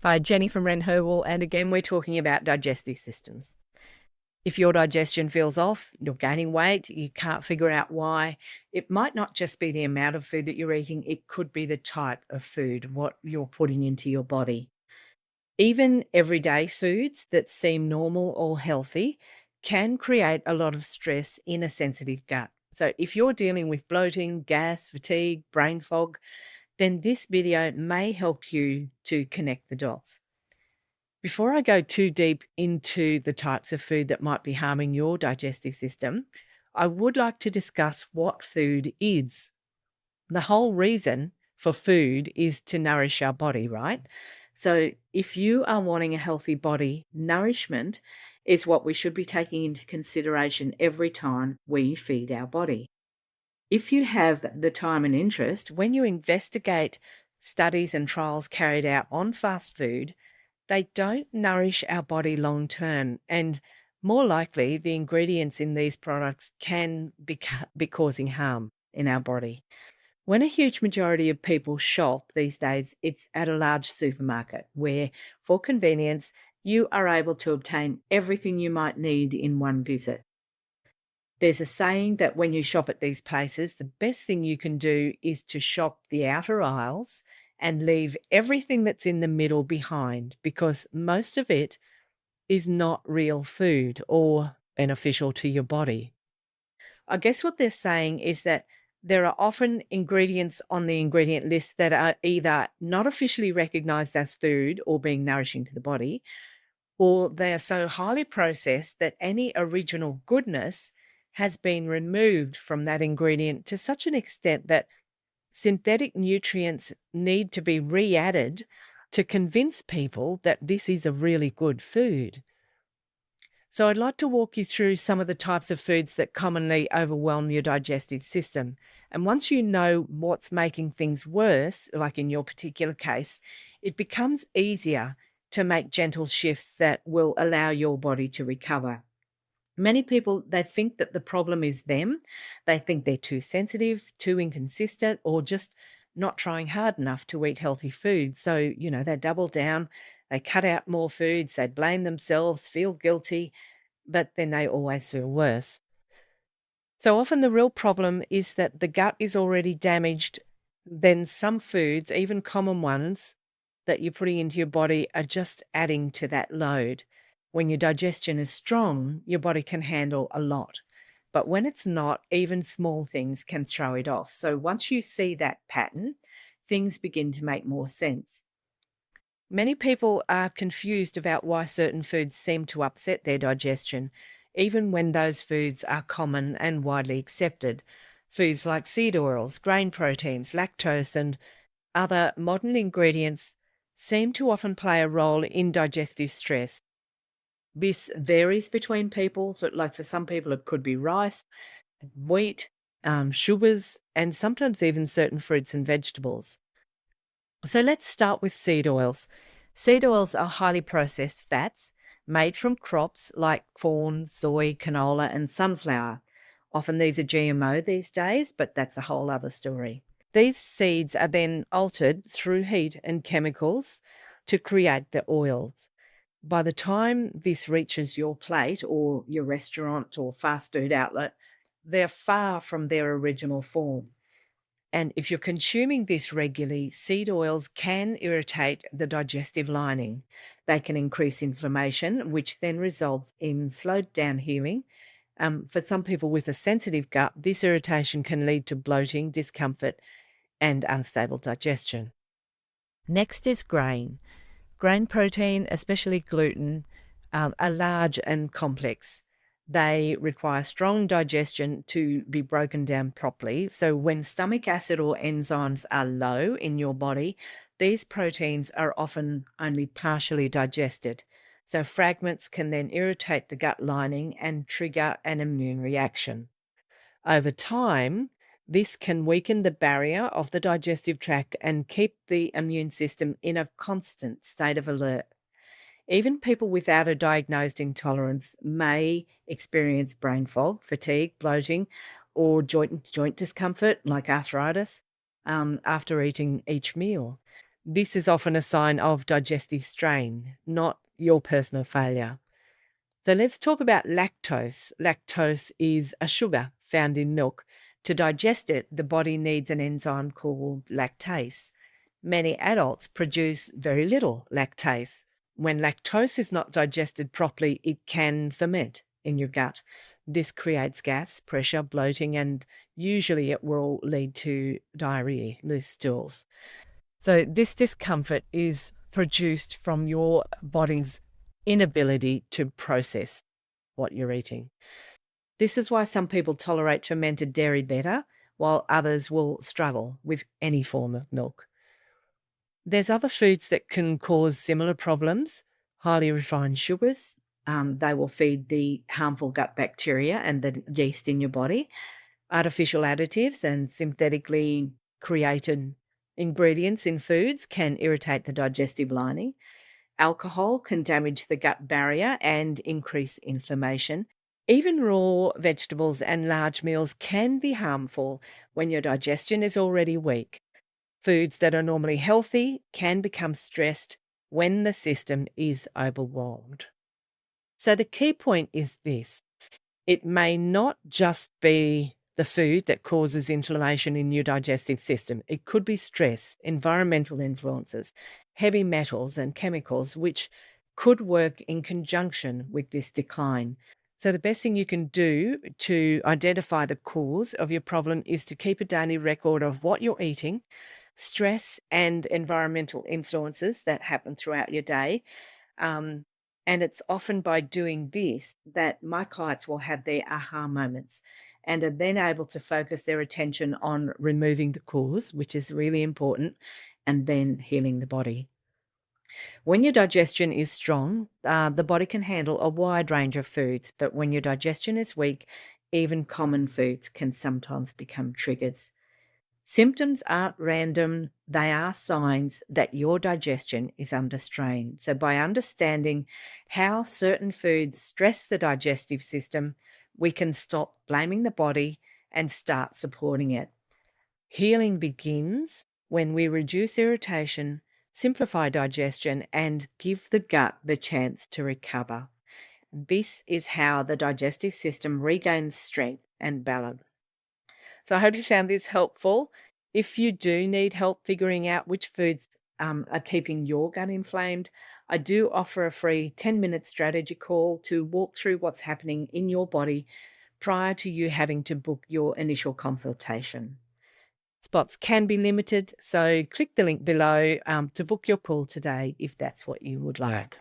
Hi, Jenny from Ren Herbal, and again we're talking about digestive systems. If your digestion feels off, you're gaining weight, you can't figure out why, it might not just be the amount of food that you're eating, it could be the type of food, what you're putting into your body. Even everyday foods that seem normal or healthy can create a lot of stress in a sensitive gut. So if you're dealing with bloating, gas, fatigue, brain fog, then this video may help you to connect the dots. Before I go too deep into the types of food that might be harming your digestive system, I would like to discuss what food is. The whole reason for food is to nourish our body, right? So if you are wanting a healthy body, nourishment is what we should be taking into consideration every time we feed our body. If you have the time and interest, when you investigate studies and trials carried out on fast food, they don't nourish our body long term, and more likely, the ingredients in these products can be causing harm in our body. When a huge majority of people shop these days, it's at a large supermarket where, for convenience, you are able to obtain everything you might need in one visit. There's a saying that when you shop at these places, the best thing you can do is to shop the outer aisles and leave everything that's in the middle behind, because most of it is not real food or beneficial to your body. I guess what they're saying is that there are often ingredients on the ingredient list that are either not officially recognized as food or being nourishing to the body, or they are so highly processed that any original goodness has been removed from that ingredient to such an extent that synthetic nutrients need to be re-added to convince people that this is a really good food. So I'd like to walk you through some of the types of foods that commonly overwhelm your digestive system. And once you know what's making things worse, like in your particular case, it becomes easier to make gentle shifts that will allow your body to recover. Many people, they think that the problem is them. They think they're too sensitive, too inconsistent, or just not trying hard enough to eat healthy food. So, they double down, they cut out more foods, they blame themselves, feel guilty, but then they always feel worse. So often the real problem is that the gut is already damaged. Then some foods, even common ones that you're putting into your body, are just adding to that load. When your digestion is strong, your body can handle a lot. But when it's not, even small things can throw it off. So once you see that pattern, things begin to make more sense. Many people are confused about why certain foods seem to upset their digestion, even when those foods are common and widely accepted. Foods like seed oils, grain proteins, lactose, and other modern ingredients seem to often play a role in digestive stress. This varies between people. So for some people, it could be rice, wheat, sugars, and sometimes even certain fruits and vegetables. So let's start with seed oils. Seed oils are highly processed fats made from crops like corn, soy, canola, and sunflower. Often these are GMO these days, but that's a whole other story. These seeds are then altered through heat and chemicals to create the oils. By the time this reaches your plate or your restaurant or fast food outlet, they're far from their original form. And if you're consuming this regularly, seed oils can irritate the digestive lining. They can increase inflammation, which then results in slowed down healing. For some people with a sensitive gut, this irritation can lead to bloating, discomfort, and unstable digestion. Next is grain. Grain protein, especially gluten, are large and complex. They require strong digestion to be broken down properly. So when stomach acid or enzymes are low in your body, these proteins are often only partially digested. So fragments can then irritate the gut lining and trigger an immune reaction. Over time, this can weaken the barrier of the digestive tract and keep the immune system in a constant state of alert. Even people without a diagnosed intolerance may experience brain fog, fatigue, bloating, or joint discomfort like arthritis after eating each meal. This is often a sign of digestive strain, not your personal failure. So let's talk about lactose. Lactose is a sugar found in milk. To digest it, the body needs an enzyme called lactase. Many adults produce very little lactase. When lactose is not digested properly, it can ferment in your gut. This creates gas, pressure, bloating, and usually it will lead to diarrhea, loose stools. So this discomfort is produced from your body's inability to process what you're eating. This is why some people tolerate fermented dairy better, while others will struggle with any form of milk. There's other foods that can cause similar problems. Highly refined sugars, they will feed the harmful gut bacteria and the yeast in your body. Artificial additives and synthetically created ingredients in foods can irritate the digestive lining. Alcohol can damage the gut barrier and increase inflammation. Even raw vegetables and large meals can be harmful when your digestion is already weak. Foods that are normally healthy can become stressed when the system is overwhelmed. So the key point is this: it may not just be the food that causes inflammation in your digestive system. It could be stress, environmental influences, heavy metals and chemicals, which could work in conjunction with this decline. So the best thing you can do to identify the cause of your problem is to keep a daily record of what you're eating, stress and environmental influences that happen throughout your day. And it's often by doing this that my clients will have their aha moments and are then able to focus their attention on removing the cause, which is really important, and then healing the body. When your digestion is strong, the body can handle a wide range of foods, but when your digestion is weak, even common foods can sometimes become triggers. Symptoms aren't random, they are signs that your digestion is under strain. So by understanding how certain foods stress the digestive system, we can stop blaming the body and start supporting it. Healing begins when we reduce irritation, simplify digestion, and give the gut the chance to recover. This is how the digestive system regains strength and balance. So I hope you found this helpful. If you do need help figuring out which foods are keeping your gut inflamed, I do offer a free 10-minute strategy call to walk through what's happening in your body prior to you having to book your initial consultation. Spots can be limited, so click the link below to book your call today if that's what you would like.